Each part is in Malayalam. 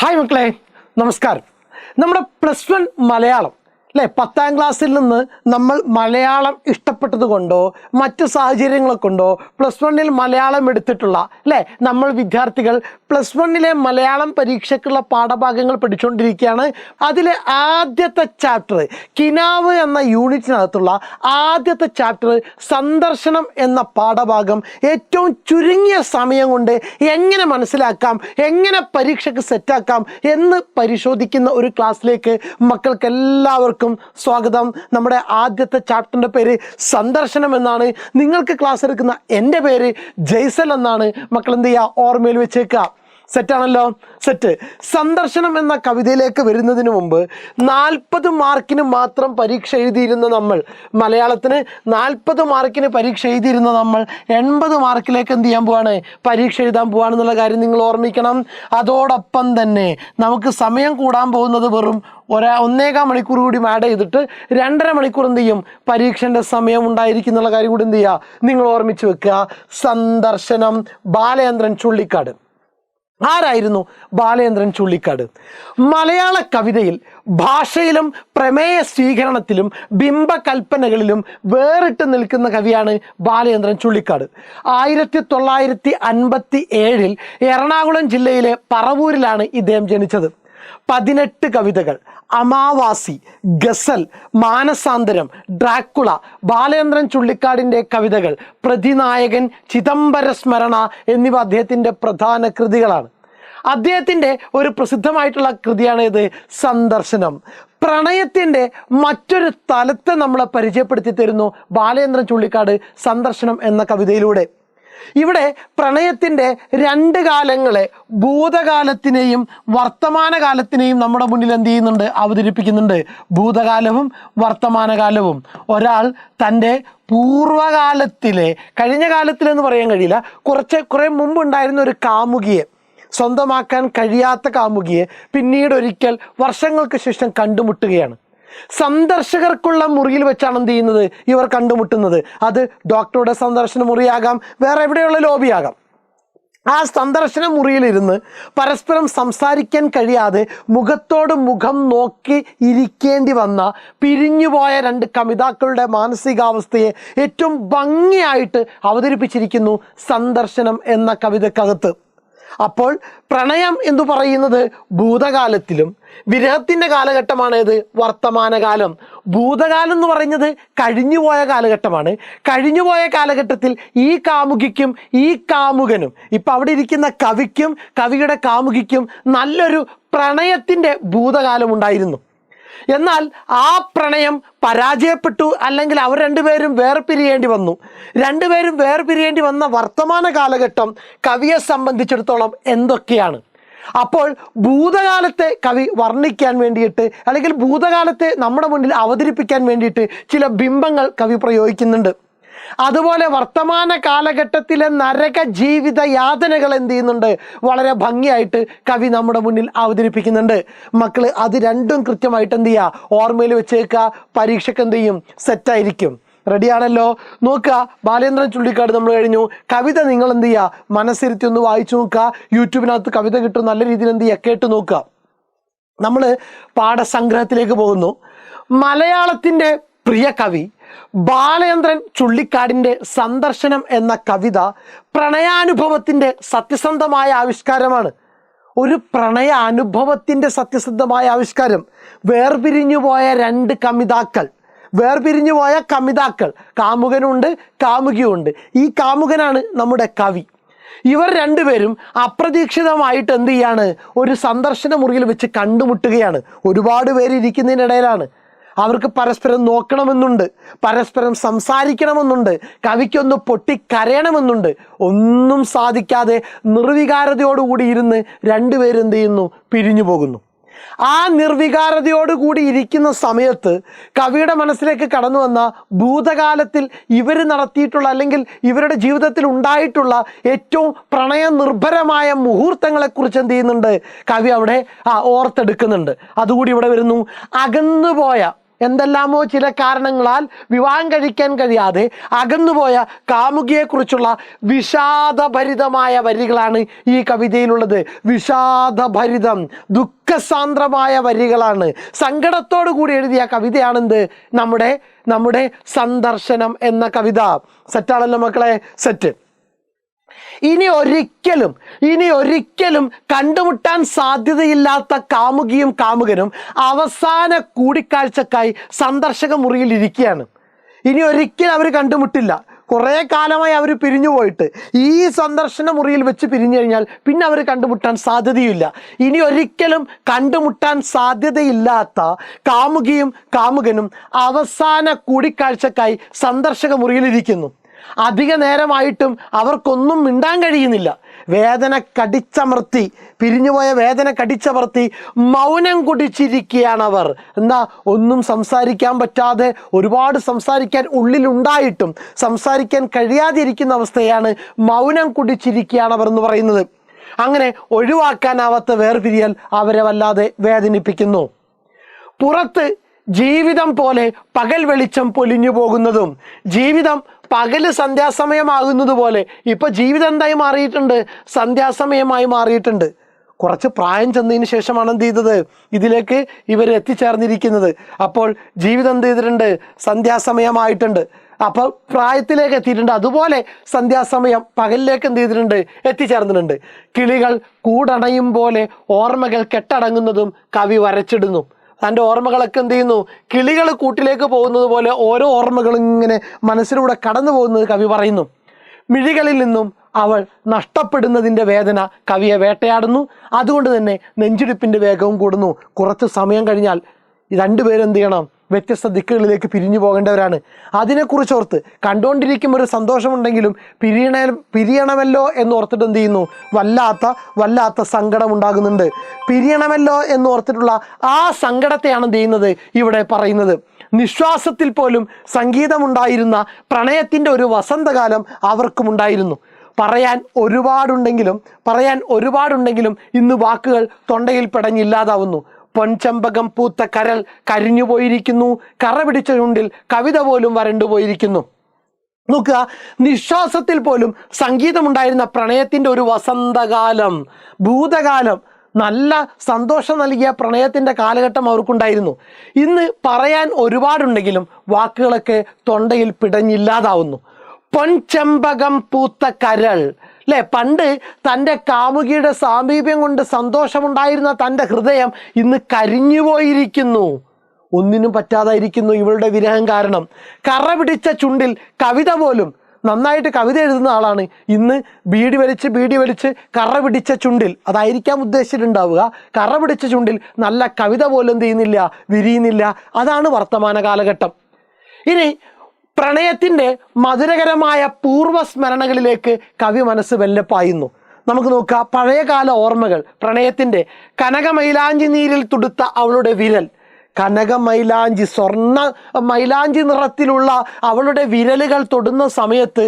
ഹായ് മക്കളെ, നമസ്കാരം. നമ്മുടെ +1 മലയാളം അല്ലേ, 10ാം ക്ലാസ്സിൽ നിന്ന് നമ്മൾ മലയാളം ഇഷ്ടപ്പെട്ടത് കൊണ്ടോ മറ്റു സാഹചര്യങ്ങളെ കൊണ്ടോ +1 മലയാളം എടുത്തിട്ടുള്ള അല്ലേ നമ്മൾ വിദ്യാർത്ഥികൾ +1 മലയാളം പരീക്ഷയ്ക്കുള്ള പാഠഭാഗങ്ങൾ പഠിച്ചുകൊണ്ടിരിക്കുകയാണ്. അതിലെ ആദ്യത്തെ ചാപ്റ്റർ കിനാവ് എന്ന യൂണിറ്റിനകത്തുള്ള ആദ്യത്തെ ചാപ്റ്റർ സന്ദർശനം എന്ന പാഠഭാഗം ഏറ്റവും ചുരുങ്ങിയ സമയം കൊണ്ട് എങ്ങനെ മനസ്സിലാക്കാം, എങ്ങനെ പരീക്ഷയ്ക്ക് സെറ്റാക്കാം എന്ന് പരിശോധിക്കുന്ന ഒരു ക്ലാസ്സിലേക്ക് മക്കൾക്ക് എല്ലാവർക്കും സ്വാഗതം. നമ്മുടെ ആദ്യത്തെ ചാപ്റ്ററിന്റെ പേര് സന്ദർശനം എന്നാണ്. നിങ്ങൾക്ക് ക്ലാസ് എടുക്കുന്ന എൻ്റെ പേര് ജയ്സൽ എന്നാണ്. മക്കൾ എന്ത് ചെയ്യുക, ഓർമ്മയിൽ വെച്ചേക്കുക. സെറ്റാണല്ലോ, സെറ്റ്. സന്ദർശനം എന്ന കവിതയിലേക്ക് വരുന്നതിന് മുമ്പ് 40 മാർക്കിന് മാത്രം പരീക്ഷ എഴുതിയിരുന്ന നമ്മൾ, മലയാളത്തിന് 40 മാർക്കിന് പരീക്ഷ എഴുതിയിരുന്ന നമ്മൾ 80 മാർക്കിലേക്ക് എന്ത് ചെയ്യാൻ പോവാണ്, പരീക്ഷ എഴുതാൻ പോവാണെന്നുള്ള കാര്യം നിങ്ങൾ ഓർമ്മിക്കണം. അതോടൊപ്പം തന്നെ നമുക്ക് സമയം കൂടാൻ പോകുന്നത് വെറും 1.25 മണിക്കൂർ കൂടി ആഡ് ചെയ്തിട്ട് 2.5 മണിക്കൂർ എന്ത് ചെയ്യും, പരീക്ഷൻ്റെ സമയം ഉണ്ടായിരിക്കും എന്നുള്ള കാര്യം കൂടി എന്ത് ചെയ്യുക, നിങ്ങൾ ഓർമ്മിച്ച് വെക്കുക. സന്ദർശനം, ബാലചന്ദ്രൻ ചുള്ളിക്കാട്. ആരായിരുന്നു ബാലചന്ദ്രൻ ചുള്ളിക്കാട്? മലയാള കവിതയിൽ ഭാഷയിലും പ്രമേയ സ്വീകരണത്തിലും ബിംബകൽപ്പനകളിലും വേറിട്ട് നിൽക്കുന്ന കവിയാണ് ബാലചന്ദ്രൻ ചുള്ളിക്കാട്. 1957 എറണാകുളം ജില്ലയിലെ പറവൂരിലാണ് ഇദ്ദേഹം ജനിച്ചത്. 18 കവിതകൾ, അമാവാസി, ഗസൽ, മാനസാന്തരം, ഡ്രാക്കുള, ബാലചന്ദ്രൻ ചുള്ളിക്കാടിൻ്റെ കവിതകൾ, പ്രതിനായകൻ, ചിദംബര സ്മരണ എന്നിവ അദ്ദേഹത്തിൻ്റെ പ്രധാന കൃതികളാണ്. അദ്ദേഹത്തിൻ്റെ ഒരു പ്രസിദ്ധമായിട്ടുള്ള കൃതിയാണ് ഇത് സന്ദർശനം. പ്രണയത്തിൻ്റെ മറ്റൊരു തലത്തെ നമ്മളെ പരിചയപ്പെടുത്തി തരുന്നു ബാലചന്ദ്രൻ ചുള്ളിക്കാട് സന്ദർശനം എന്ന കവിതയിലൂടെ. ഇവിടെ പ്രണയത്തിൻ്റെ 2 കാലങ്ങളെ, ഭൂതകാലത്തിനെയും വർത്തമാനകാലത്തിനെയും നമ്മുടെ മുന്നിൽ എന്ത് ചെയ്യുന്നുണ്ട്, അവതരിപ്പിക്കുന്നുണ്ട്. ഭൂതകാലവും വർത്തമാനകാലവും. ഒരാൾ തൻ്റെ പൂർവ്വകാലത്തിലെ, കഴിഞ്ഞ കാലത്തിലെന്ന് പറയാൻ കഴിയില്ല, കുറെ മുമ്പ് ഉണ്ടായിരുന്ന ഒരു കാമുകിയെ, സ്വന്തമാക്കാൻ കഴിയാത്ത കാമുകിയെ പിന്നീട് ഒരിക്കൽ വർഷങ്ങൾക്ക് ശേഷം കണ്ടുമുട്ടുകയാണ്. സന്ദർശകർക്കുള്ള മുറിയിൽ വെച്ചാണ് എന്ത് ചെയ്യുന്നത്, ഇവർ കണ്ടുമുട്ടുന്നത്. അത് ഡോക്ടറുടെ സന്ദർശന മുറിയാകാം, വേറെ എവിടെയുള്ള ലോബിയാകാം. ആ സന്ദർശന മുറിയിലിരുന്ന് പരസ്പരം സംസാരിക്കാൻ കഴിയാതെ മുഖത്തോട് മുഖം നോക്കി ഇരിക്കേണ്ടി വന്ന പിരിഞ്ഞുപോയ 2 കവിതാക്കളുടെ മാനസികാവസ്ഥയെ ഏറ്റവും ഭംഗിയായിട്ട് അവതരിപ്പിച്ചിരിക്കുന്നു സന്ദർശനം എന്ന കവിതക്കകത്ത്. അപ്പോൾ പ്രണയം എന്ന് പറയുന്നത് ഭൂതകാലത്തിലും വിരഹത്തിൻ്റെ കാലഘട്ടമാണ് ഇത് വർത്തമാനകാലം. ഭൂതകാലം എന്ന് പറയുന്നത് കഴിഞ്ഞുപോയ കാലഘട്ടമാണ്. കഴിഞ്ഞുപോയ കാലഘട്ടത്തിൽ ഈ കാമുകിക്കും ഈ കാമുകനും, ഇപ്പം അവിടെ ഇരിക്കുന്ന കവിക്കും കവിയുടെ കാമുകിക്കും നല്ലൊരു പ്രണയത്തിൻ്റെ ഭൂതകാലം ഉണ്ടായിരുന്നു. എന്നാൽ ആ പ്രണയം പരാജയപ്പെട്ടു, അല്ലെങ്കിൽ അവർ രണ്ടുപേരും വേർപിരിയേണ്ടി വന്നു. രണ്ടുപേരും വേർപിരിയേണ്ടി വന്ന വർത്തമാന കാലഘട്ടം കവിയെ സംബന്ധിച്ചിടത്തോളം എന്തൊക്കെയാണ്? അപ്പോൾ ഭൂതകാലത്തെ കവി വർണ്ണിക്കാൻ വേണ്ടിയിട്ട്, അല്ലെങ്കിൽ ഭൂതകാലത്തെ നമ്മുടെ മുന്നിൽ അവതരിപ്പിക്കാൻ വേണ്ടിയിട്ട് ചില ബിംബങ്ങൾ കവി പ്രയോഗിക്കുന്നുണ്ട്. അതുപോലെ വർത്തമാന കാലഘട്ടത്തിലെ നരക ജീവിത യാതനകൾ എന്ത് ചെയ്യുന്നുണ്ട്, വളരെ ഭംഗിയായിട്ട് കവി നമ്മുടെ മുന്നിൽ അവതരിപ്പിക്കുന്നുണ്ട്. മക്കള് അത് രണ്ടും കൃത്യമായിട്ട് എന്ത് ചെയ്യുക, ഓർമ്മയിൽ വെച്ചേക്കുക. പരീക്ഷയ്ക്ക് എന്ത് ചെയ്യും, സെറ്റായിരിക്കും. റെഡിയാണല്ലോ? നോക്കുക, ബാലചന്ദ്രൻ ചുള്ളിക്കാട് നമ്മൾ കഴിഞ്ഞു. കവിത നിങ്ങൾ എന്ത് ചെയ്യുക, മനസ്സിരുത്തി ഒന്ന് വായിച്ചു നോക്കുക. യൂട്യൂബിനകത്ത് കവിത കിട്ടും, നല്ല രീതിയിൽ എന്ത് ചെയ്യുക, കേട്ട് നോക്കുക. നമ്മൾ പാഠസംഗ്രഹത്തിലേക്ക് പോകുന്നു. മലയാളത്തിൻ്റെ പ്രിയ കവി ബാലചന്ദ്രൻ ചുള്ളിക്കാടിൻ്റെ സന്ദർശനം എന്ന കവിത പ്രണയാനുഭവത്തിൻ്റെ സത്യസന്ധമായ ആവിഷ്കാരമാണ്. ഒരു പ്രണയാനുഭവത്തിൻ്റെ സത്യസന്ധമായ ആവിഷ്കാരം. വേർപിരിഞ്ഞുപോയ 2 കവിതാക്കൾ, വേർപിരിഞ്ഞുപോയ കവിതാക്കൾ, കാമുകനുണ്ട് കാമുകിയുണ്ട്. ഈ കാമുകനാണ് നമ്മുടെ കവി. ഇവർ രണ്ടുപേരും അപ്രതീക്ഷിതമായിട്ട് എന്ത് ചെയ്യാണ്, ഒരു സന്ദർശന മുറിയിൽ വെച്ച് കണ്ടുമുട്ടുകയാണ്. ഒരുപാട് പേര് ഇരിക്കുന്നതിനിടയിലാണ്. അവർക്ക് പരസ്പരം നോക്കണമെന്നുണ്ട്, പരസ്പരം സംസാരിക്കണമെന്നുണ്ട്, കവിക്കൊന്ന് പൊട്ടിക്കരയണമെന്നുണ്ട്. ഒന്നും സാധിക്കാതെ നിർവികാരതയോടുകൂടി ഇരുന്ന് രണ്ടുപേരും എന്ത് ചെയ്യുന്നു, പിരിഞ്ഞു പോകുന്നു. ആ നിർവികാരതയോടുകൂടി ഇരിക്കുന്ന സമയത്ത് കവിയുടെ മനസ്സിലേക്ക് കടന്നു വന്ന ഭൂതകാലത്തിൽ ഇവർ നടത്തിയിട്ടുള്ള, അല്ലെങ്കിൽ ഇവരുടെ ജീവിതത്തിൽ ഉണ്ടായിട്ടുള്ള ഏറ്റവും പ്രണയനിർഭരമായ മുഹൂർത്തങ്ങളെക്കുറിച്ച് എന്ത് ചെയ്യുന്നുണ്ട്, കവി അവിടെ ഓർത്തെടുക്കുന്നുണ്ട്. അതുകൂടി ഇവിടെ വരുന്നു. അകന്നുപോയ എന്തെല്ലാമോ ചില കാരണങ്ങളാൽ വിവാഹം കഴിക്കാൻ കഴിയാതെ അകന്നുപോയ കാമുകിയെക്കുറിച്ചുള്ള വിഷാദഭരിതമായ വരികളാണ് ഈ കവിതയിലുള്ളത്. വിഷാദഭരിതം, ദുഃഖസാന്ദ്രമായ വരികളാണ്. സങ്കടത്തോടു കൂടി എഴുതിയ കവിതയാണെന്ത്? നമ്മുടെ സന്ദർശനം എന്ന കവിത. സെറ്റാണല്ലോ മക്കളെ? സെറ്റ്. ഇനി ഒരിക്കലും കണ്ടുമുട്ടാൻ സാധ്യതയില്ലാത്ത കാമുകിയും കാമുകനും അവസാന കൂടിക്കാഴ്ചക്കായി സന്ദർശക മുറിയിൽ ഇരിക്കുകയാണ്. ഇനി ഒരിക്കലും അവർ കണ്ടുമുട്ടില്ല. കുറേ കാലമായി അവർ പിരിഞ്ഞു പോയിട്ട് ഈ സന്ദർശന മുറിയിൽ വെച്ച് പിരിഞ്ഞു കഴിഞ്ഞാൽ പിന്നെ അവർ കണ്ടുമുട്ടാൻ സാധ്യതയില്ല. ഇനി ഒരിക്കലും കണ്ടുമുട്ടാൻ സാധ്യതയില്ലാത്ത കാമുകിയും കാമുകനും അവസാന കൂടിക്കാഴ്ചക്കായി സന്ദർശക മുറിയിലിരിക്കുന്നു. അധിക നേരമായിട്ടും അവർക്കൊന്നും മിണ്ടാൻ കഴിയുന്നില്ല. വേദന കടിച്ചമർത്തി, പിരിഞ്ഞുപോയ വേദന കടിച്ചമർത്തി മൗനം കുടിച്ചിരിക്കുകയാണ് അവർ. എന്താ? ഒന്നും സംസാരിക്കാൻ പറ്റാതെ, ഒരുപാട് സംസാരിക്കാൻ ഉള്ളിലുണ്ടായിട്ടും സംസാരിക്കാൻ കഴിയാതിരിക്കുന്ന അവസ്ഥയാണ് മൗനം കുടിച്ചിരിക്കുകയാണ് അവർ എന്ന് പറയുന്നത്. അങ്ങനെ ഒഴിവാക്കാനാവാത്ത വേർപിരിയൽ അവരെ വല്ലാതെ വേദനിപ്പിക്കുന്നു. പുറത്ത് ജീവിതം പോലെ പകൽ വെളിച്ചം പൊലിഞ്ഞു പോകുന്നതും, ജീവിതം പകല് സന്ധ്യാസമയമാകുന്നത് പോലെ ഇപ്പൊ ജീവിതം എന്തായി മാറിയിട്ടുണ്ട്? സന്ധ്യാസമയമായി മാറിയിട്ടുണ്ട്. കുറച്ച് പ്രായം ചെന്നതിന് ശേഷമാണ് എന്ത് ചെയ്തത്? ഇതിലേക്ക് ഇവർ എത്തിച്ചേർന്നിരിക്കുന്നത്. അപ്പോൾ ജീവിതം എന്ത് ചെയ്തിട്ടുണ്ട്? സന്ധ്യാസമയമായിട്ടുണ്ട്. അപ്പോൾ പ്രായത്തിലേക്ക് എത്തിയിട്ടുണ്ട്. അതുപോലെ സന്ധ്യാസമയം പകലിലേക്ക് എന്ത് ചെയ്തിട്ടുണ്ട്? എത്തിച്ചേർന്നിട്ടുണ്ട്. കിളികൾ കൂടണയും പോലെ ഓർമ്മകൾ കെട്ടടങ്ങുന്നതും കവി വരച്ചിടുന്നു. തൻ്റെ ഓർമ്മകളൊക്കെ എന്ത് ചെയ്യുന്നു? കിളികൾ കൂട്ടിലേക്ക് പോകുന്നത് പോലെ ഓരോ ഓർമ്മകളും ഇങ്ങനെ മനസ്സിലൂടെ കടന്നു പോകുന്നത് കവി പറയുന്നു. മിഴികളിൽ നിന്നും അവൾ നഷ്ടപ്പെടുന്നതിൻ്റെ വേദന കവിയെ വേട്ടയാടുന്നു. അതുകൊണ്ട് തന്നെ നെഞ്ചിടിപ്പിൻ്റെ വേഗവും കൂടുന്നു. കുറച്ച് സമയം കഴിഞ്ഞാൽ രണ്ടുപേരും എന്ത് ചെയ്യണം? വ്യത്യസ്ത ദിക്കുകളിലേക്ക് പിരിഞ്ഞു പോകേണ്ടവരാണ്. അതിനെക്കുറിച്ച് ഓർത്ത് കണ്ടുകൊണ്ടിരിക്കുമ്പോൾ ഒരു സന്തോഷമുണ്ടെങ്കിലും പിരിയണമല്ലോ എന്ന് ഓർത്തിട്ട് എന്ത് ചെയ്യുന്നു? വല്ലാത്ത സങ്കടം ഉണ്ടാകുന്നുണ്ട്. പിരിയണമല്ലോ എന്ന് ഓർത്തിട്ടുള്ള ആ സങ്കടത്തെയാണ് എന്ത് ചെയ്യുന്നത്? ഇവിടെ പറയുന്നത്. നിശ്വാസത്തിൽ പോലും സംഗീതമുണ്ടായിരുന്ന പ്രണയത്തിൻ്റെ ഒരു വസന്തകാലം അവർക്കും ഉണ്ടായിരുന്നു. പറയാൻ ഒരുപാടുണ്ടെങ്കിലും ഇന്ന് വാക്കുകൾ തൊണ്ടയിൽ പെടഞ്ഞില്ലാതാവുന്നു. പൊൻചമ്പകം പൂത്ത കരൾ കരിഞ്ഞു പോയിരിക്കുന്നു. കറ പിടിച്ച ചുണ്ടിൽ കവിത പോലും വരണ്ടുപോയിരിക്കുന്നു. നോക്കുക, നിശ്വാസത്തിൽ പോലും സംഗീതമുണ്ടായിരുന്ന പ്രണയത്തിൻ്റെ ഒരു വസന്തകാലം, ഭൂതകാലം, നല്ല സന്തോഷം നൽകിയ പ്രണയത്തിൻ്റെ കാലഘട്ടം അവർക്കുണ്ടായിരുന്നു. ഇന്ന് പറയാൻ ഒരുപാടുണ്ടെങ്കിലും വാക്കുകളൊക്കെ തൊണ്ടയിൽ പിടഞ്ഞില്ലാതാവുന്നു. പൊൻചെമ്പകം പൂത്ത കരൾ, അല്ലേ? പണ്ട് തൻ്റെ കാമുകിയുടെ സാമീപ്യം കൊണ്ട് സന്തോഷമുണ്ടായിരുന്ന തൻ്റെ ഹൃദയം ഇന്ന് കരിഞ്ഞുപോയിരിക്കുന്നു. ഒന്നിനും പറ്റാതായിരിക്കുന്നു ഇവളുടെ വിരഹം കാരണം. കറ പിടിച്ച ചുണ്ടിൽ കവിത പോലും, നന്നായിട്ട് കവിത എഴുതുന്ന ആളാണ്, ഇന്ന് ബീഡി വലിച്ച് കറ പിടിച്ച ചുണ്ടിൽ, അതായിരിക്കാം ഉദ്ദേശിച്ചിട്ടുണ്ടാവുക, കറ പിടിച്ച ചുണ്ടിൽ നല്ല കവിത പോലും എന്ത് ചെയ്യുന്നില്ല? വിരിയുന്നില്ല. അതാണ് വർത്തമാന കാലഘട്ടം. ഇനി പ്രണയത്തിൻ്റെ മധുരകരമായ പൂർവ്വസ്മരണകളിലേക്ക് കവി മനസ്സ് വെല്ലപ്പായുന്നു. നമുക്ക് നോക്കാം പഴയകാല ഓർമ്മകൾ. പ്രണയത്തിൻ്റെ കനകമൈലാഞ്ചി നീരിൽ തുടുത്ത അവളുടെ വിരൽ, കനകമൈലാഞ്ചി, സ്വർണ്ണ മൈലാഞ്ചി നിറത്തിലുള്ള അവളുടെ വിരലുകൾ തൊടുന്ന സമയത്ത്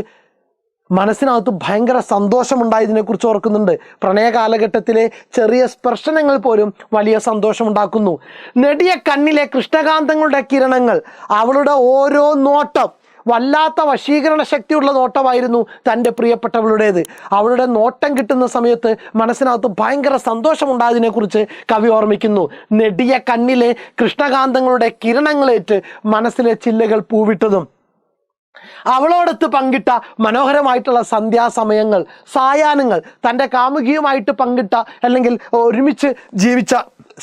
മനസ്സിനകത്ത് ഭയങ്കര സന്തോഷമുണ്ടായതിനെക്കുറിച്ച് ഓർക്കുന്നുണ്ട്. പ്രണയ കാലഘട്ടത്തിലെ ചെറിയ സ്പർശനങ്ങൾ പോലും വലിയ സന്തോഷമുണ്ടാക്കുന്നു. നെടിയ കണ്ണിലെ കൃഷ്ണകാന്തങ്ങളുടെ കിരണങ്ങൾ, അവളുടെ ഓരോ നോട്ടം വല്ലാത്ത വശീകരണ ശക്തിയുള്ള നോട്ടമായിരുന്നു തൻ്റെ പ്രിയപ്പെട്ടവളുടേത്. അവളുടെ നോട്ടം കിട്ടുന്ന സമയത്ത് മനസ്സിനകത്ത് ഭയങ്കര സന്തോഷമുണ്ടായതിനെക്കുറിച്ച് കവി ഓർമ്മിക്കുന്നു. നെടിയ കണ്ണിലെ കൃഷ്ണകാന്തങ്ങളുടെ കിരണങ്ങളേറ്റ് മനസ്സിലെ ചില്ലകൾ പൂവിട്ടതും, അവളോടൊത്ത് പങ്കിട്ട മനോഹരമായിട്ടുള്ള സന്ധ്യാസമയങ്ങൾ, സായാഹ്നങ്ങൾ, തൻ്റെ കാമുകിയുമായിട്ട് പങ്കിട്ട അല്ലെങ്കിൽ ഒരുമിച്ച് ജീവിച്ച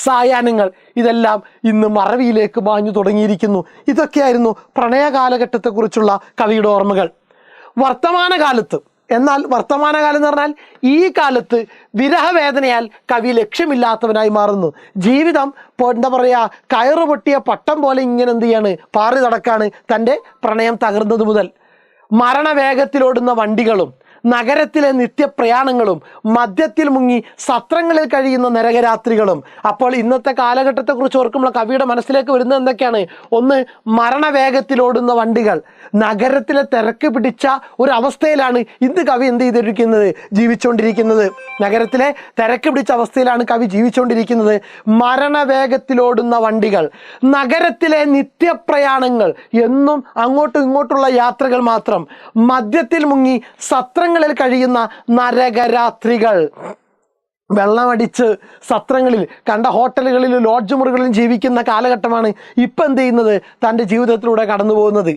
സായാഹ്നങ്ങൾ, ഇതെല്ലാം ഇന്ന് മറവിയിലേക്ക് മാഞ്ഞു തുടങ്ങിയിരിക്കുന്നു. ഇതൊക്കെയായിരുന്നു പ്രണയ കാലഘട്ടത്തെക്കുറിച്ചുള്ള കവിയുടെ ഓർമ്മകൾ. വർത്തമാനകാലത്ത്, എന്നാൽ വർത്തമാനകാലം എന്ന് പറഞ്ഞാൽ ഈ കാലത്ത് വിരഹവേദനയാൽ കവി ലക്ഷ്യമില്ലാത്തവനായി മാറുന്നു. ജീവിതം എന്താ പറയുക, കയറ് പൊട്ടിയ പട്ടം പോലെ ഇങ്ങനെ എന്ത് ചെയ്യാണ്? പാറി നടക്കാണ് തൻ്റെ പ്രണയം തകർന്നത് മുതൽ. മരണവേഗത്തിലോടുന്ന വണ്ടികളും നഗരത്തിലെ നിത്യപ്രയാണങ്ങളും മദ്യത്തിൽ മുങ്ങി സത്രങ്ങളിൽ കഴിയുന്ന നരകരാത്രികളും. അപ്പോൾ ഇന്നത്തെ കാലഘട്ടത്തെക്കുറിച്ച് ഓർക്കുമ്പോൾ കവിയുടെ മനസ്സിലേക്ക് വരുന്നത് എന്തൊക്കെയാണ്? ഒന്ന്, മരണവേഗത്തിലോടുന്ന വണ്ടികൾ. നഗരത്തിലെ തിരക്ക് പിടിച്ച ഒരു അവസ്ഥയിലാണ് ഇന്ന് കവി എന്ത് ചെയ്തിരിക്കുന്നത്? ജീവിച്ചുകൊണ്ടിരിക്കുന്നത്. നഗരത്തിലെ തിരക്ക് പിടിച്ച അവസ്ഥയിലാണ് കവി ജീവിച്ചുകൊണ്ടിരിക്കുന്നത്. മരണവേഗത്തിലോടുന്ന വണ്ടികൾ, നഗരത്തിലെ നിത്യപ്രയാണങ്ങൾ, എന്നും അങ്ങോട്ടും ഇങ്ങോട്ടുള്ള യാത്രകൾ മാത്രം, മദ്യത്തിൽ മുങ്ങി സത്രങ്ങളിൽ കഴിയുന്ന നരകരാത്രികൾ. വെള്ളമടിച്ച് സത്രങ്ങളിൽ, കണ്ട ഹോട്ടലുകളിലും ലോഡ്ജ് മുറികളിലും ജീവിക്കുന്ന കാലഘട്ടമാണ് ഇപ്പം എന്ത് ചെയ്യുന്നത്? തൻ്റെ ജീവിതത്തിലൂടെ കടന്നു പോകുന്നത്.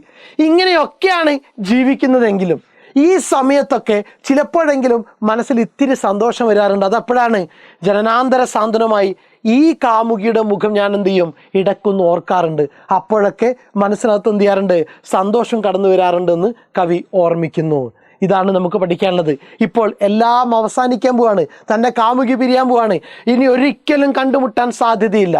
ഇങ്ങനെയൊക്കെയാണ് ജീവിക്കുന്നതെങ്കിലും ഈ സമയത്തൊക്കെ ചിലപ്പോഴെങ്കിലും മനസ്സിൽ ഇത്തിരി സന്തോഷം വരാറുണ്ട്. അതെപ്പോഴാണ്? ജനനാന്തര സാന്ത്വനമായി ഈ കാമുകിയുടെ മുഖം ഞാൻ എന്ത് ചെയ്യും? ഇടക്കൊന്ന് ഓർക്കാറുണ്ട്. അപ്പോഴൊക്കെ മനസ്സിനകത്ത് എന്ത് ചെയ്യാറുണ്ട്? സന്തോഷം കടന്നു വരാറുണ്ടെന്ന് കവി ഓർമ്മിക്കുന്നു. ഇതാണ് നമുക്ക് പഠിക്കാനുള്ളത്. ഇപ്പോൾ എല്ലാം അവസാനിക്കാൻ പോവാണ്. തൻ്റെ കാമുകി പിരിയാൻ പോവാണ്. ഇനി ഒരിക്കലും കണ്ടുമുട്ടാൻ സാധ്യതയില്ല.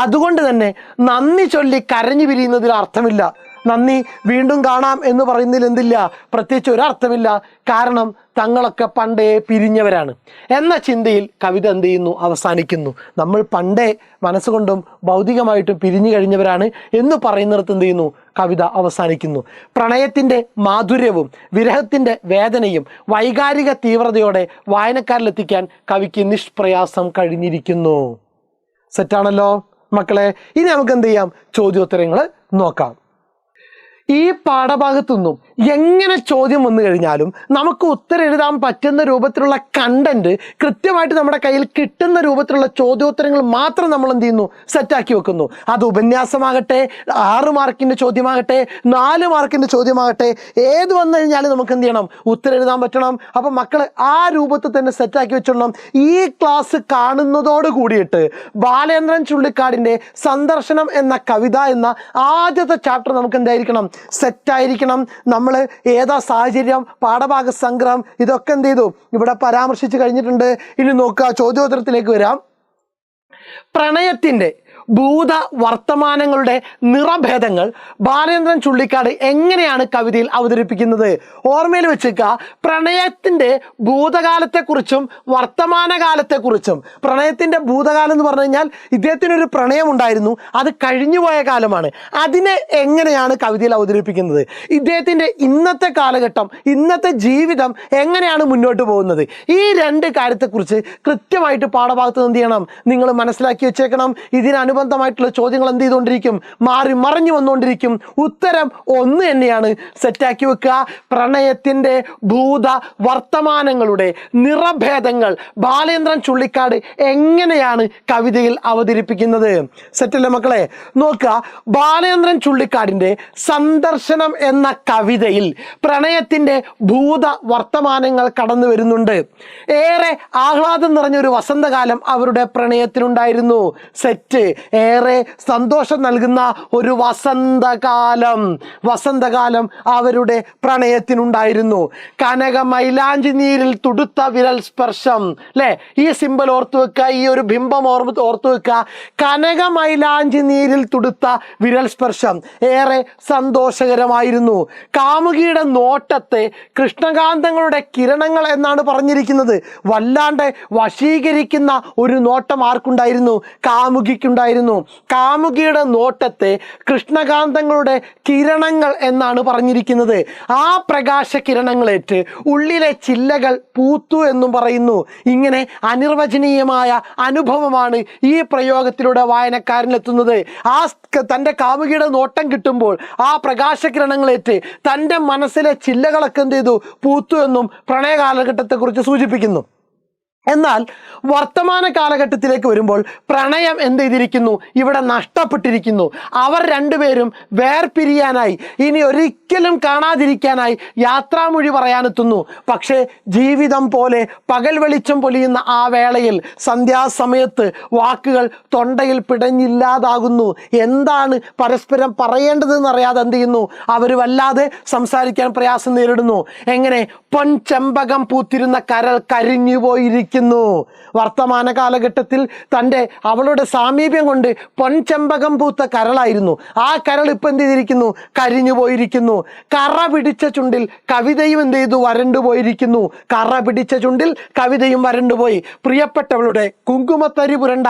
അതുകൊണ്ട് തന്നെ നന്ദി ചൊല്ലി കരഞ്ഞു പിരിയുന്നതിൽ അർത്ഥമില്ല. നന്ദി, വീണ്ടും കാണാം എന്ന് പറയുന്നതിൽ എന്തില്ല? പ്രത്യേകിച്ച് ഒരർത്ഥമില്ല. കാരണം തങ്ങളൊക്കെ പണ്ടേ പിരിഞ്ഞവരാണ് എന്ന ചിന്തയിൽ കവിത എന്ത് ചെയ്യുന്നു? അവസാനിക്കുന്നു. നമ്മൾ പണ്ടേ മനസ്സുകൊണ്ടും ഭൗതികമായിട്ടും പിരിഞ്ഞു കഴിഞ്ഞവരാണ് എന്ന് പറയുന്നിടത്ത് എന്ത് ചെയ്യുന്നു? കവിത അവസാനിക്കുന്നു. പ്രണയത്തിൻ്റെ മാധുര്യവും വിരഹത്തിൻ്റെ വേദനയും വൈകാരിക തീവ്രതയോടെ വായനക്കാരിലെത്തിക്കാൻ കവിക്ക് നിഷ്പ്രയാസം കഴിഞ്ഞിരിക്കുന്നു. സെറ്റാണല്ലോ മക്കളെ? ഇനി നമുക്ക് എന്ത് ചെയ്യാം? ചോദ്യോത്തരങ്ങൾ നോക്കാം. ഈ പാഠഭാഗത്തുനിന്നും എങ്ങനെ ചോദ്യം വന്നു കഴിഞ്ഞാലും നമുക്ക് ഉത്തരം എഴുതാൻ പറ്റുന്ന രൂപത്തിലുള്ള കണ്ടന്റ് കൃത്യമായിട്ട് നമ്മുടെ കയ്യിൽ കിട്ടുന്ന രൂപത്തിലുള്ള ചോദ്യോത്തരങ്ങൾ മാത്രം നമ്മൾ എന്ത് ചെയ്യുന്നു? സെറ്റാക്കി വെക്കുന്നു. അത് ഉപന്യാസമാകട്ടെ, 6 മാർക്കിൻ്റെ ചോദ്യമാകട്ടെ, 4 മാർക്കിൻ്റെ ചോദ്യമാകട്ടെ, ഏത് വന്നു കഴിഞ്ഞാലും നമുക്ക് എന്ത് ചെയ്യണം? ഉത്തരം എഴുതാൻ പറ്റണം. അപ്പം മക്കൾ ആ രൂപത്തിൽ തന്നെ സെറ്റാക്കി വെച്ചോളണം. ഈ ക്ലാസ് കാണുന്നതോട് കൂടിയിട്ട് ബാലേന്ദ്രൻ ചുള്ളിക്കാടിൻ്റെ സന്ദർശനം എന്ന കവിത എന്ന ആദ്യത്തെ ചാപ്റ്റർ നമുക്ക് എന്തായിരിക്കണം? സെറ്റായിരിക്കണം. നമ്മൾ ഏതാ സാഹചര്യം, പാഠഭാഗ സംഗ്രഹം, ഇതൊക്കെ എന്ത് ചെയ്തു? ഇവിടെ പരാമർശിച്ച് കഴിഞ്ഞിട്ടുണ്ട്. ഇനി നോക്കുക, ചോദ്യോത്തരത്തിലേക്ക് വരാം. പ്രണയത്തിൻ്റെ ഭൂത വർത്തമാനങ്ങളുടെ നിറഭേദങ്ങൾ ബാലേന്ദ്രൻ ചുള്ളിക്കാട് എങ്ങനെയാണ് കവിതയിൽ അവതരിപ്പിക്കുന്നത്? ഓർമ്മയിൽ വെച്ചേക്കുക, പ്രണയത്തിൻ്റെ ഭൂതകാലത്തെക്കുറിച്ചും വർത്തമാനകാലത്തെക്കുറിച്ചും. പ്രണയത്തിൻ്റെ ഭൂതകാലം എന്ന് പറഞ്ഞു കഴിഞ്ഞാൽ ഇദ്ദേഹത്തിനൊരു പ്രണയം ഉണ്ടായിരുന്നു, അത് കഴിഞ്ഞുപോയ കാലമാണ്. അതിനെ എങ്ങനെയാണ് കവിതയിൽ അവതരിപ്പിക്കുന്നത്? ഇദ്ദേഹത്തിൻ്റെ ഇന്നത്തെ കാലഘട്ടം, ഇന്നത്തെ ജീവിതം എങ്ങനെയാണ് മുന്നോട്ട് പോകുന്നത്? ഈ 2 കാര്യത്തെക്കുറിച്ച് കൃത്യമായിട്ട് പാഠഭാഗത്ത് എന്ത് ചെയ്യണം? നിങ്ങൾ മനസ്സിലാക്കി വെച്ചേക്കണം. ഇതിനനുബന്ധമായിട്ടുള്ള ചോദ്യങ്ങൾ എന്ത് ചെയ്തുകൊണ്ടിരിക്കും? മാറി മറിഞ്ഞു വന്നുകൊണ്ടിരിക്കും. ഉത്തരം ഒന്ന് തന്നെയാണ്. സെറ്റാക്കി വെക്കുക. പ്രണയത്തിൻ്റെ ഭൂത വർത്തമാനങ്ങളുടെ നിറഭേദങ്ങൾ ബാലേന്ദ്രൻ ചുള്ളിക്കാട് എങ്ങനെയാണ് കവിതയിൽ അവതരിപ്പിക്കുന്നത്? സെറ്റല്ലേ മക്കളെ? നോക്കുക, ബാലേന്ദ്രൻ ചുള്ളിക്കാടിൻ്റെ സന്ദർശനം എന്ന കവിതയിൽ പ്രണയത്തിൻ്റെ ഭൂത വർത്തമാനങ്ങൾ കടന്നു വരുന്നുണ്ട്. ഏറെ ആഹ്ലാദം നിറഞ്ഞൊരു വസന്തകാലം അവരുടെ പ്രണയത്തിനുണ്ടായിരുന്നു. സെറ്റ്. ഏറെ സന്തോഷം നൽകുന്ന ഒരു വസന്തകാലം അവരുടെ പ്രണയത്തിനുണ്ടായിരുന്നു. കനക മൈലാഞ്ചി നീരിൽ തുടുത്ത വിരൽ സ്പർശം. അല്ലേ? ഈ സിമ്പൽ ഓർത്തു വെക്കുക, ഈ ഒരു ബിംബം ഓർത്തു വെക്കുക. കനക മൈലാഞ്ചി നീരിൽ തുടുത്ത വിരൽ സ്പർശം ഏറെ സന്തോഷകരമായിരുന്നു. കാമുകിയുടെ നോട്ടത്തെ കൃഷ്ണകാന്തങ്ങളുടെ കിരണങ്ങൾ എന്നാണ് പറഞ്ഞിരിക്കുന്നത്. വല്ലാണ്ട് വശീകരിക്കുന്ന ഒരു നോട്ടം ആർക്കുണ്ടായിരുന്നു? കാമുകിക്കുണ്ടായിരുന്നു. കാമുകിയുടെ നോട്ടത്തെ കൃഷ്ണകാന്തങ്ങളുടെ കിരണങ്ങൾ എന്നാണ് പറഞ്ഞിരിക്കുന്നത്. ആ പ്രകാശ കിരണങ്ങളേറ്റ് ഉള്ളിലെ ചില്ലകൾ പൂത്തു എന്നും പറയുന്നു. ഇങ്ങനെ അനിർവചനീയമായ അനുഭവമാണ് ഈ പ്രയോഗത്തിലൂടെ വായനക്കാരനെത്തുന്നത്. തൻ്റെ കാമുകിയുടെ നോട്ടം കിട്ടുമ്പോൾ ആ പ്രകാശകിരണങ്ങളേറ്റ് തൻ്റെ മനസ്സിലെ ചില്ലകളൊക്കെ എന്ത് ചെയ്തു? പൂത്തു എന്നും പ്രണയ കാലഘട്ടത്തെക്കുറിച്ച് സൂചിപ്പിക്കുന്നു. എന്നാൽ വർത്തമാന കാലഘട്ടത്തിലേക്ക് വരുമ്പോൾ പ്രണയം എന്ത് ചെയ്തിരിക്കുന്നു? ഇവിടെ നഷ്ടപ്പെട്ടിരിക്കുന്നു. അവർ രണ്ടുപേരും വേർപിരിയാനായി, ഇനി ഒരിക്കലും കാണാതിരിക്കാനായി യാത്രാമൊഴി പറയാനെത്തുന്നു. പക്ഷേ ജീവിതം പോലെ പകൽ വെളിച്ചം പൊലിയുന്ന ആ വേളയിൽ സന്ധ്യാസമയത്ത് വാക്കുകൾ തൊണ്ടയിൽ പിടഞ്ഞില്ലാതാകുന്നു. എന്താണ് പരസ്പരം പറയേണ്ടതെന്ന് അറിയാതെ എന്ത് ചെയ്യുന്നു? അവർ വല്ലാതെ സംസാരിക്കാൻ പ്രയാസം നേരിടുന്നു. എങ്ങനെ? പൊൻചെമ്പകം പൂത്തിരുന്ന കരൾ കരിഞ്ഞു പോയിരിക്കും. പോയിരിക്കുന്നു. വർത്തമാന കാലഘട്ടത്തിൽ അവളുടെ സാമീപ്യം കൊണ്ട് പൊൻചെമ്പകം പൂത്ത കരളായിരുന്നു. ആ കരൾ ഇപ്പം എന്ത് ചെയ്തിരിക്കുന്നു? കരിഞ്ഞു പോയിരിക്കുന്നു. കറ പിടിച്ച ചുണ്ടിൽ കവിതയും എന്ത് ചെയ്തു? വരണ്ടു പോയിരിക്കുന്നു. കറ പിടിച്ച ചുണ്ടിൽ കവിതയും വരണ്ടുപോയി. പ്രിയപ്പെട്ടവളുടെ കുങ്കുമത്തരി പുരണ്ട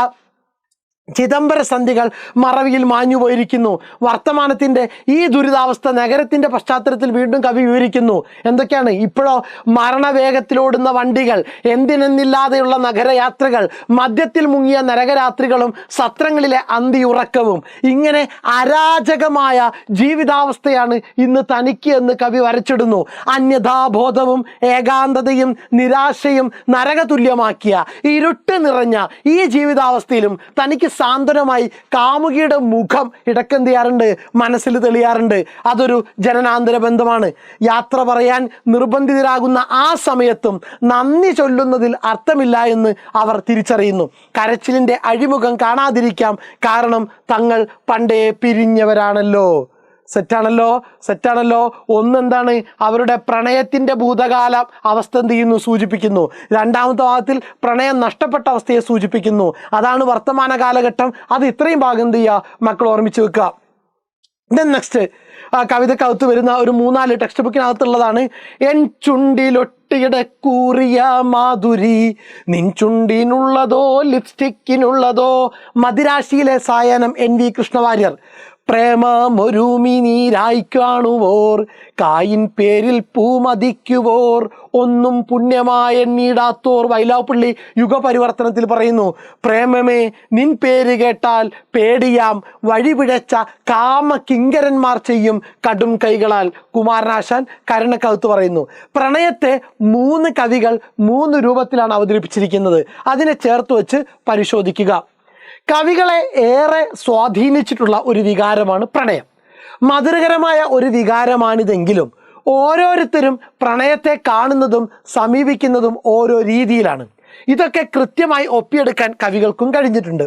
ചിദംബര സന്ധികൾ മറവിയിൽ മാഞ്ഞു പോയിരിക്കുന്നു. വർത്തമാനത്തിൻ്റെ ഈ ദുരിതാവസ്ഥ നഗരത്തിൻ്റെ പശ്ചാത്തലത്തിൽ വീണ്ടും കവി വിവരിക്കുന്നു. എന്തൊക്കെയാണ്? ഇപ്പോഴോ മരണവേഗത്തിലോടുന്ന വണ്ടികൾ, എന്തിനെന്നില്ലാതെയുള്ള നഗരയാത്രകൾ, മദ്യത്തിൽ മുങ്ങിയ നരകരാത്രികളും സത്രങ്ങളിലെ അന്തിയുറക്കവും, ഇങ്ങനെ അരാജകമായ ജീവിതാവസ്ഥയാണ് ഇന്ന് തനിക്ക് എന്ന് കവി വരച്ചിടുന്നു. അന്യഥാബോധവും ഏകാന്തതയും നിരാശയും നരകതുല്യമാക്കിയ ഇരുട്ട് നിറഞ്ഞ ഈ ജീവിതാവസ്ഥയിലും തനിക്ക് സാന്ത്വനമായി കാമുകിയുടെ മുഖം ഇടക്കെന്ത് ചെയ്യാറുണ്ട്? മനസ്സിൽ തെളിയാറുണ്ട്. അതൊരു ജനനാന്തര ബന്ധമാണ്. യാത്ര പറയാൻ നിർബന്ധിതരാകുന്ന ആ സമയത്തും നന്ദി ചൊല്ലുന്നതിൽ അർത്ഥമില്ല എന്ന് അവർ തിരിച്ചറിയുന്നു. കരച്ചിലിൻ്റെ അഴിമുഖം കാണാതിരിക്കാം, കാരണം തങ്ങൾ പണ്ടേ പിരിഞ്ഞവരാണല്ലോ. സെറ്റാണല്ലോ. ഒന്നെന്താണ്? അവരുടെ പ്രണയത്തിൻ്റെ ഭൂതകാല അവസ്ഥ എന്ത് ചെയ്യുന്നു? സൂചിപ്പിക്കുന്നു. രണ്ടാമത്തെ ഭാഗത്തിൽ പ്രണയം നഷ്ടപ്പെട്ട അവസ്ഥയെ സൂചിപ്പിക്കുന്നു. അതാണ് വർത്തമാന കാലഘട്ടം. അത് ഇത്രയും ഭാഗം എന്ത് ചെയ്യുക? മക്കൾ ഓർമ്മിച്ച് വെക്കുക. ദെൻ നെക്സ്റ്റ് കവിതക്കകത്ത് വരുന്ന ഒരു 4 ടെക്സ്റ്റ് ബുക്കിനകത്തുള്ളതാണ്. എൻ ചുണ്ടിലൊട്ടിയിടക്കൂറിയ മാധുരി, നിൻ ചുണ്ടിനുള്ളതോ ലിപ്സ്റ്റിക്കിനുള്ളതോ. മദിരാശിയിലെ സായാഹ്നം NV കൃഷ്ണവാര്യർ. പ്രേമമൊരുമി നീരായി കാണുവോർ, കായിൻ പേരിൽ പൂമതിക്കുവോർ, ഒന്നും പുണ്യമായ എണ്ണീടാത്തോർ. വൈലാപ്പള്ളി യുഗപരിവർത്തനത്തിൽ പറയുന്നു, പ്രേമമേ നിൻ പേര് കേട്ടാൽ പേടിയാം, വഴിപിഴച്ച കാമ കിങ്കരന്മാർ ചെയ്യും കടും കൈകളാൽ. കുമാരനാശാൻ കരുണക്കകത്ത് പറയുന്നു. പ്രണയത്തെ 3 കവികൾ 3 രൂപത്തിലാണ് അവതരിപ്പിച്ചിരിക്കുന്നത്. അതിനെ ചേർത്ത് വെച്ച് പരിശോധിക്കുക. കവികളെ ഏറെ സ്വാധീനിച്ചിട്ടുള്ള ഒരു വികാരമാണ് പ്രണയം. മധുരകരമായ ഒരു വികാരമാണിതെങ്കിലും ഓരോരുത്തരും പ്രണയത്തെ കാണുന്നതും സമീപിക്കുന്നതും ഓരോ രീതിയിലാണ്. ഇതൊക്കെ കൃത്യമായി ഒപ്പിയെടുക്കാൻ കവികൾക്കും കഴിഞ്ഞിട്ടുണ്ട്.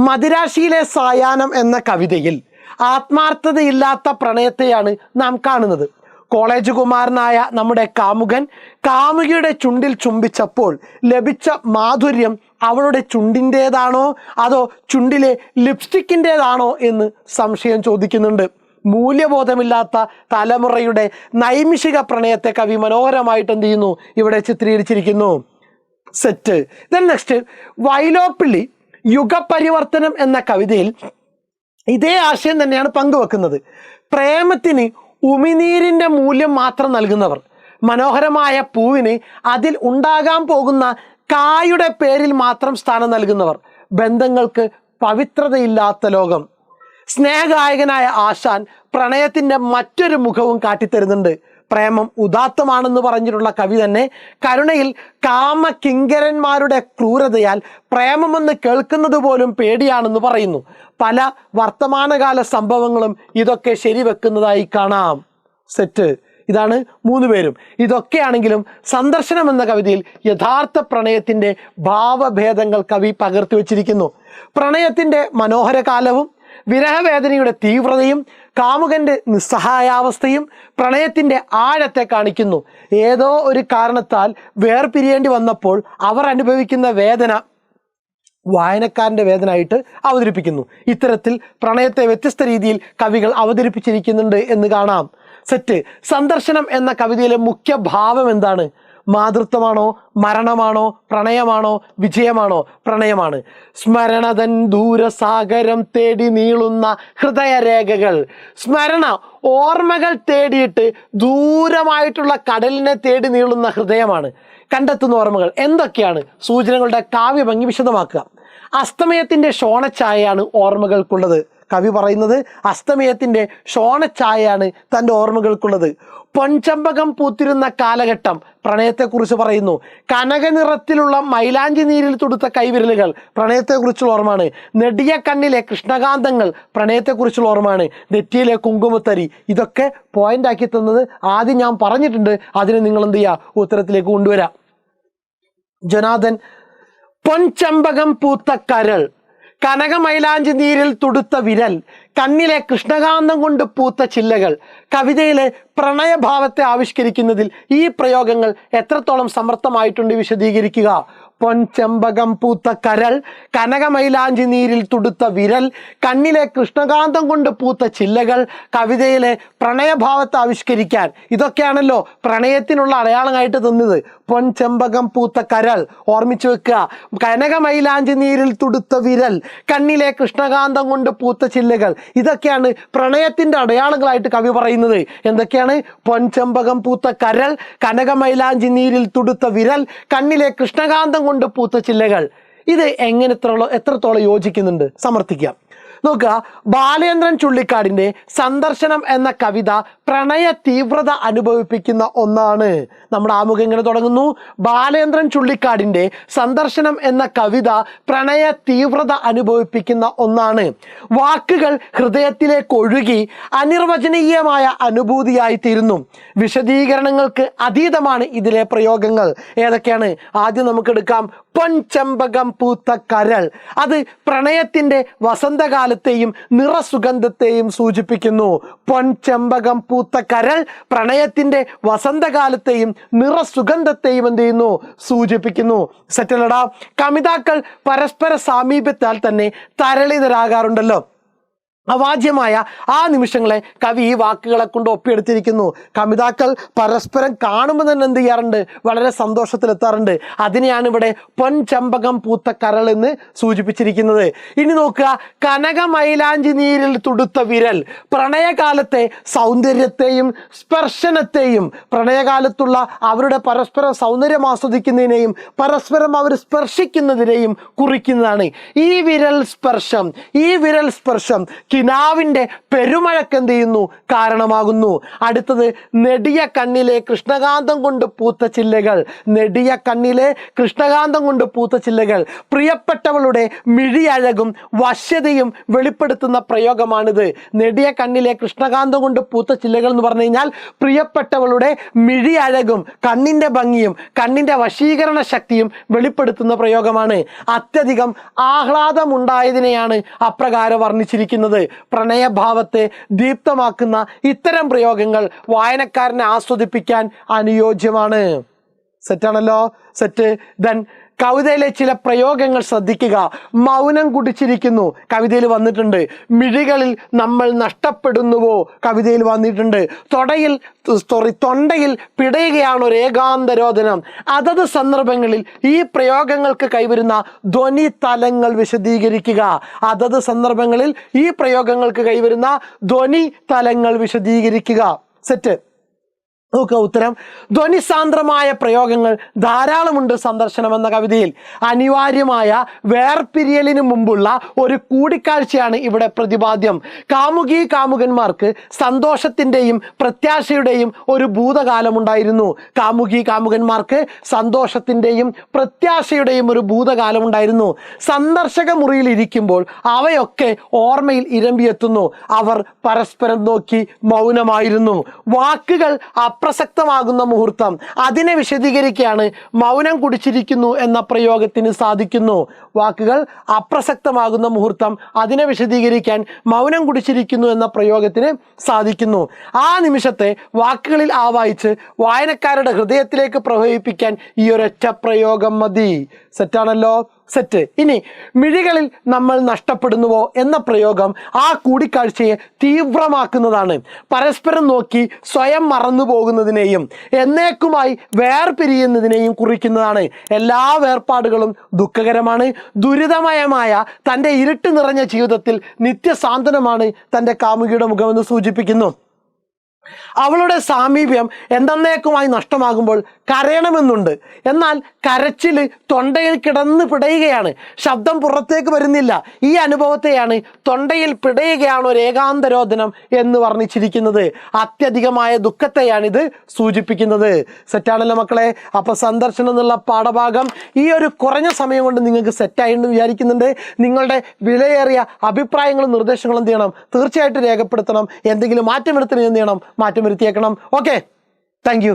മദിരാശിയിലെ സായാഹ്നം എന്ന കവിതയിൽ ആത്മാർത്ഥതയില്ലാത്ത പ്രണയത്തെയാണ് നാം കാണുന്നത്. കോളേജ് കുമാരനായ നമ്മുടെ കാമുകൻ കാമുകിയുടെ ചുണ്ടിൽ ചുംബിച്ചപ്പോൾ ലഭിച്ച മാധുര്യം അവളുടെ ചുണ്ടിൻ്റേതാണോ അതോ ചുണ്ടിലെ ലിപ്സ്റ്റിക്കിൻ്റേതാണോ എന്ന് സംശയം ചോദിക്കുന്നുണ്ട്. മൂല്യബോധമില്ലാത്ത തലമുറയുടെ നൈമിഷിക പ്രണയത്തെ കവി മനോഹരമായിട്ട് എന്ത് ചെയ്യുന്നു? ഇവിടെ ചിത്രീകരിച്ചിരിക്കുന്നു. സെറ്റ്. ദെൻ നെക്സ്റ്റ്, വൈലോപ്പിള്ളി യുഗപരിവർത്തനം എന്ന കവിതയിൽ ഇതേ ആശയം തന്നെയാണ് പങ്കുവെക്കുന്നത്. പ്രേമത്തിന് ഉമിനീരിൻ്റെ മൂല്യം മാത്രം നൽകുന്നവർ, മനോഹരമായ പൂവിന് അതിൽ ഉണ്ടാകാൻ പോകുന്ന കായുടെ പേരിൽ മാത്രം സ്ഥാനം നൽകുന്നവർ, ബന്ധങ്ങൾക്ക് പവിത്രതയില്ലാത്ത ലോകം. സ്നേഹഗായകനായ ആശാൻ പ്രണയത്തിൻ്റെ മറ്റൊരു മുഖവും കാട്ടിത്തരുന്നുണ്ട്. പ്രേമം ഉദാത്തമാണെന്ന് പറഞ്ഞിട്ടുള്ള കവി തന്നെ കരുണയിൽ കാമ കിങ്കരന്മാരുടെ ക്രൂരതയാൽ പ്രേമമെന്ന് കേൾക്കുന്നത് പോലും പേടിയാണെന്ന് പറയുന്നു. പല വർത്തമാനകാല സംഭവങ്ങളും ഇതൊക്കെ ശരിവെക്കുന്നതായി കാണാം. സെറ്റ്. ഇതാണ് 3 പേരും. ഇതൊക്കെയാണെങ്കിലും സന്ദർശനം എന്ന കവിതയിൽ യഥാർത്ഥ പ്രണയത്തിൻ്റെ ഭാവഭേദങ്ങൾ കവി പകർത്തി വച്ചിരിക്കുന്നു. പ്രണയത്തിൻ്റെ മനോഹര കാലവും വിരഹവേദനയുടെ തീവ്രതയും കാമുകൻ്റെ നിസ്സഹായാവസ്ഥയും പ്രണയത്തിൻ്റെ ആഴത്തെ കാണിക്കുന്നു. ഏതോ ഒരു കാരണത്താൽ വേർപിരിയേണ്ടി വന്നപ്പോൾ അവർ അനുഭവിക്കുന്ന വേദന വായനക്കാരൻ്റെ വേദനയായിട്ട് അവതരിപ്പിക്കുന്നു. ഇത്തരത്തിൽ പ്രണയത്തെ വ്യത്യസ്ത രീതിയിൽ കവികൾ അവതരിപ്പിച്ചിരിക്കുന്നുണ്ട് എന്ന് കാണാം. സെറ്റ്. സന്ദർശനം എന്ന കവിതയിലെ മുഖ്യ ഭാവം എന്താണ്? മാതൃത്വമാണോ, മരണമാണോ, പ്രണയമാണോ, വിജയമാണോ? പ്രണയമാണ്. സ്മരണതൻ ദൂരസാഗരം തേടി നീളുന്ന ഹൃദയരേഖകൾ. സ്മരണ, ഓർമ്മകൾ തേടിയിട്ട് ദൂരമായിട്ടുള്ള കടലിനെ തേടി നീളുന്ന ഹൃദയമാണ്. കണ്ടെത്തുന്ന ഓർമ്മകൾ എന്തൊക്കെയാണ്? സൂചനകളുടെ കാവ്യഭംഗി വിശദമാക്കുക. അസ്തമയത്തിൻ്റെ ശോണഛായയാണ് ഓർമ്മകൾക്കുള്ളത്. കവി പറയുന്നത് അസ്തമയത്തിൻ്റെ ശോണഛായയാണ് തൻ്റെ ഓർമ്മകൾക്കുള്ളത്. പൊൻചമ്പകം പൂത്തിരുന്ന കാലഘട്ടം പ്രണയത്തെക്കുറിച്ച് പറയുന്നു. കനകനിറത്തിലുള്ള മൈലാഞ്ചി നീരിൽ തൊടുത്ത കൈവിരലുകൾ പ്രണയത്തെക്കുറിച്ചുള്ള ഓർമ്മയാണ്. നെടിയ കണ്ണിലെ കൃഷ്ണകാന്തങ്ങൾ പ്രണയത്തെക്കുറിച്ചുള്ള ഓർമ്മയാണ്. നെറ്റിയിലെ കുങ്കുമത്തരി. ഇതൊക്കെ പോയിൻ്റാക്കി തന്നത് ആദ്യം ഞാൻ പറഞ്ഞിട്ടുണ്ട്. അതിനെ നിങ്ങൾ എന്ത് ചെയ്യുക? ഉത്തരത്തിലേക്ക് കൊണ്ടുവരാം. ജനാദൻ, പൊൻചമ്പകം പൂത്ത കരൾ, കനകമൈലാഞ്ചി നീരിൽ തുടുത്ത വിരൽ, കണ്ണിലെ കൃഷ്ണകാന്തം കൊണ്ട് പൂത്ത ചില്ലകൾ. കവിതയിലെ പ്രണയഭാവത്തെ ആവിഷ്കരിക്കുന്നതിൽ ഈ പ്രയോഗങ്ങൾ എത്രത്തോളം സമർത്ഥമായിട്ടുണ്ട് വിശദീകരിക്കുക. പൊൻചെമ്പകം പൂത്ത കരൾ, കനകമൈലാഞ്ചി നീരിൽ തുടുത്ത വിരൽ, കണ്ണിലെ കൃഷ്ണകാന്തം കൊണ്ട് പൂത്ത ചില്ലകൾ, കവിതയിലെ പ്രണയഭാവത്തെ ആവിഷ്കരിക്കാൻ. ഇതൊക്കെയാണല്ലോ പ്രണയത്തിനുള്ള അടയാളമായിട്ട് തന്നത്. പൊൻചെമ്പകം പൂത്ത കരൾ ഓർമ്മിച്ചു വെക്കുക. കനകമൈലാഞ്ചി നീരിൽ തുടുത്ത വിരൽ, കണ്ണിലെ കൃഷ്ണകാന്തം കൊണ്ട് പൂത്ത ചില്ലകൾ, ഇതൊക്കെയാണ് പ്രണയത്തിന്റെ അടയാളങ്ങളായിട്ട് കവി പറയുന്നത്. എന്തൊക്കെയാണ്? പൊൻചെമ്പകം പൂത്ത കരൾ, കനകമൈലാഞ്ചി നീരിൽ തുടുത്ത വിരൽ, കണ്ണിലെ കൃഷ്ണകാന്തം കൊണ്ട് പൂത്ത ചില്ലകൾ. ഇത് എത്രത്തോളം യോജിക്കുന്നുണ്ട്? സമർത്ഥിക്കാം. നോക്കുക, ബാലേന്ദ്രൻ ചുള്ളിക്കാടിന്റെ സന്ദർശനം എന്ന കവിത പ്രണയ തീവ്രത അനുഭവിപ്പിക്കുന്ന ഒന്നാണ്. നമ്മുടെ ആമുഖം ഇങ്ങനെ തുടങ്ങുന്നു: ബാലേന്ദ്രൻ ചുള്ളിക്കാടിന്റെ സന്ദർശനം എന്ന കവിത പ്രണയ തീവ്രത അനുഭവിപ്പിക്കുന്ന ഒന്നാണ്. വാക്കുകൾ ഹൃദയത്തിലേക്ക് ഒഴുകി അനിർവചനീയമായ അനുഭൂതിയായി തീരുന്നു. വിശദീകരണങ്ങൾക്ക് അതീതമാണ് ഇതിലെ പ്രയോഗങ്ങൾ. ഏതൊക്കെയാണ്? ആദ്യം നമുക്ക് എടുക്കാം. പൊൻചെമ്പകം പൂത്ത കരൾ, അത് പ്രണയത്തിന്റെ വസന്തകാലത്തെയും നിറസുഗന്ധത്തെയും സൂചിപ്പിക്കുന്നു. പൊൻചെമ്പകം പൂത്ത കരൾ പ്രണയത്തിന്റെ വസന്തകാലത്തെയും നിറസുഗന്ധത്തെയും എന്ത് ചെയ്യുന്നു? സൂചിപ്പിക്കുന്നു. സെറ്റല്ലടാ. കവിതാക്കൾ പരസ്പര സാമീപ്യത്താൽ തന്നെ തരളിതരാകാറുണ്ടല്ലോ. അവാച്യമായ ആ നിമിഷങ്ങളെ കവി ഈ വാക്കുകളെ കൊണ്ട് ഒപ്പിയെടുത്തിരിക്കുന്നു. കവിതാക്കൾ പരസ്പരം കാണുമ്പോൾ തന്നെ എന്ത് ചെയ്യാറുണ്ട്? വളരെ സന്തോഷത്തിലെത്താറുണ്ട്. അതിനെയാണ് ഇവിടെ പൊൻചെമ്പകം പൂത്ത കരൾ എന്ന് സൂചിപ്പിച്ചിരിക്കുന്നത്. ഇനി നോക്കുക, കനകമൈലാഞ്ചി നീരിൽ തുടുത്ത വിരൽ, പ്രണയകാലത്തെ സൗന്ദര്യത്തെയും സ്പർശനത്തെയും, പ്രണയകാലത്തുള്ള അവരുടെ പരസ്പരം സൗന്ദര്യം ആസ്വദിക്കുന്നതിനെയും പരസ്പരം അവർ സ്പർശിക്കുന്നതിനെയും കുറിക്കുന്നതാണ്. ഈ വിരൽ സ്പർശം കിനാവിന്റെ പെരുമഴക്ക് എന്ത് ചെയ്യുന്നു? കാരണമാകുന്നു. അടുത്തത്, നെടിയ കണ്ണിലെ കൃഷ്ണകാന്തം കൊണ്ട് പൂത്ത ചില്ലകൾ. നെടിയ കണ്ണിലെ കൃഷ്ണകാന്തം കൊണ്ട് പൂത്ത ചില്ലകൾ പ്രിയപ്പെട്ടവളുടെ മിഴിയഴകും വശ്യതയും വെളിപ്പെടുത്തുന്ന പ്രയോഗമാണിത്. നെടിയ കണ്ണിലെ കൃഷ്ണകാന്തം കൊണ്ട് പൂത്ത ചില്ലകൾ എന്ന് പറഞ്ഞു കഴിഞ്ഞാൽ പ്രിയപ്പെട്ടവളുടെ മിഴിയഴകും കണ്ണിന്റെ ഭംഗിയും കണ്ണിന്റെ വശീകരണ ശക്തിയും വെളിപ്പെടുത്തുന്ന പ്രയോഗമാണ്. അത്യധികം ആഹ്ലാദമുണ്ടായതിനെയാണ് അപ്രകാരം വർണ്ണിച്ചിരിക്കുന്നത്. പ്രണയഭാവത്തെ ദീപ്തമാക്കുന്ന ഇത്തരം പ്രയോഗങ്ങൾ വായനക്കാരനെ ആസ്വദിപ്പിക്കാൻ അനുയോജ്യമാണ്. സെറ്റാണല്ലോ? സെറ്റ്. ദെൻ കവിതയിലെ ചില പ്രയോഗങ്ങൾ ശ്രദ്ധിക്കുക. മൗനം കുടിച്ചിരിക്കുന്നു കവിതയിൽ വന്നിട്ടുണ്ട്. മിഴികളിൽ നമ്മൾ നഷ്ടപ്പെടുന്നുവോ കവിതയിൽ വന്നിട്ടുണ്ട്. തൊണ്ടയിൽ പിടയുകയാണ് ഒരു ഏകാന്തരോധനം. അതത് സന്ദർഭങ്ങളിൽ ഈ പ്രയോഗങ്ങൾക്ക് കൈവരുന്ന ധ്വനി തലങ്ങൾ വിശദീകരിക്കുക. അതത് സന്ദർഭങ്ങളിൽ ഈ പ്രയോഗങ്ങൾക്ക് കൈവരുന്ന ധ്വനി തലങ്ങൾ വിശദീകരിക്കുക. സെറ്റ്. നോക്കുക, ഉത്തരം. ധ്വനിസാന്ദ്രമായ പ്രയോഗങ്ങൾ ധാരാളമുണ്ട് സന്ദർശനം എന്ന കവിതയിൽ. അനിവാര്യമായ വേർപിരിയലിന് മുമ്പുള്ള ഒരു കൂടിക്കാഴ്ചയാണ് ഇവിടെ പ്രതിപാദ്യം. കാമുകന്മാർക്ക് സന്തോഷത്തിൻ്റെയും പ്രത്യാശയുടെയും ഒരു ഭൂതകാലമുണ്ടായിരുന്നു. കാമുകന്മാർക്ക് സന്തോഷത്തിൻ്റെയും പ്രത്യാശയുടെയും ഒരു ഭൂതകാലമുണ്ടായിരുന്നു. സന്ദർശക മുറിയിൽ ഇരിക്കുമ്പോൾ അവയൊക്കെ ഓർമ്മയിൽ ഇരമ്പിയെത്തുന്നു. അവർ പരസ്പരം നോക്കി മൗനമായിരുന്നു. വാക്കുകൾ അപ്രസക്തമാകുന്ന മുഹൂർത്തം, അതിനെ വിശദീകരിക്കുകയാണ് മൗനം കുടിച്ചിരിക്കുന്നു എന്ന പ്രയോഗത്തിന് സാധിക്കുന്നു. വാക്കുകൾ അപ്രസക്തമാകുന്ന മുഹൂർത്തം, അതിനെ വിശദീകരിക്കാൻ മൗനം കുടിച്ചിരിക്കുന്നു എന്ന പ്രയോഗത്തിന് സാധിക്കുന്നു. ആ നിമിഷത്തെ വാക്കുകളിൽ ആവാഹിച്ച് വായനക്കാരുടെ ഹൃദയത്തിലേക്ക് പ്രവഹിപ്പിക്കാൻ ഈ ഒരൊറ്റ പ്രയോഗം മതി. സെറ്റാണല്ലോ? സെറ്റ്. ഇനി മിഴികളിൽ നമ്മൾ നഷ്ടപ്പെടുന്നുവോ എന്ന പ്രയോഗം ആ കൂടിക്കാഴ്ചയെ തീവ്രമാക്കുന്നതാണ്. പരസ്പരം നോക്കി സ്വയം മറന്നു പോകുന്നതിനെയും എന്നേക്കുമായി വേർപിരിയുന്നതിനെയും കുറിക്കുന്നതാണ്. എല്ലാ വേർപാടുകളും ദുഃഖകരമാണ്. ദുരിതമയമായ തൻ്റെ ഇരുട്ട് നിറഞ്ഞ ജീവിതത്തിൽ നിത്യസാന്ത്വനമാണ് തൻ്റെ കാമുകിയുടെ മുഖമെന്ന് സൂചിപ്പിക്കുന്നു. അവളുടെ സാമീപ്യം എന്നേക്കുമായി നഷ്ടമാകുമ്പോൾ കരയണമെന്നുണ്ട്. എന്നാൽ കരച്ചില് തൊണ്ടയിൽ കിടന്ന് പിടയുകയാണ്, ശബ്ദം പുറത്തേക്ക് വരുന്നില്ല. ഈ അനുഭവത്തെയാണ് തൊണ്ടയിൽ പിടയുകയാണ് ഒരു ഏകാന്തരോധനം എന്ന് വർണ്ണിച്ചിരിക്കുന്നത്. അത്യധികമായ ദുഃഖത്തെയാണിത് സൂചിപ്പിക്കുന്നത്. സെറ്റാണല്ലോ മക്കളെ? അപ്പൊ സന്ദർശനം എന്നുള്ള പാഠഭാഗം ഈ ഒരു കുറഞ്ഞ സമയം കൊണ്ട് നിങ്ങൾക്ക് സെറ്റായെന്ന് വിചാരിക്കുന്നുണ്ട്. നിങ്ങളുടെ വിലയേറിയ അഭിപ്രായങ്ങളും നിർദ്ദേശങ്ങളും എന്ത് ചെയ്യണം? തീർച്ചയായിട്ടും രേഖപ്പെടുത്തണം. എന്തെങ്കിലും മാറ്റം വരുത്തണം, എന്ത് ചെയ്യണം? മാറ്റം വരുത്തിയേക്കണം. Okay, thank you.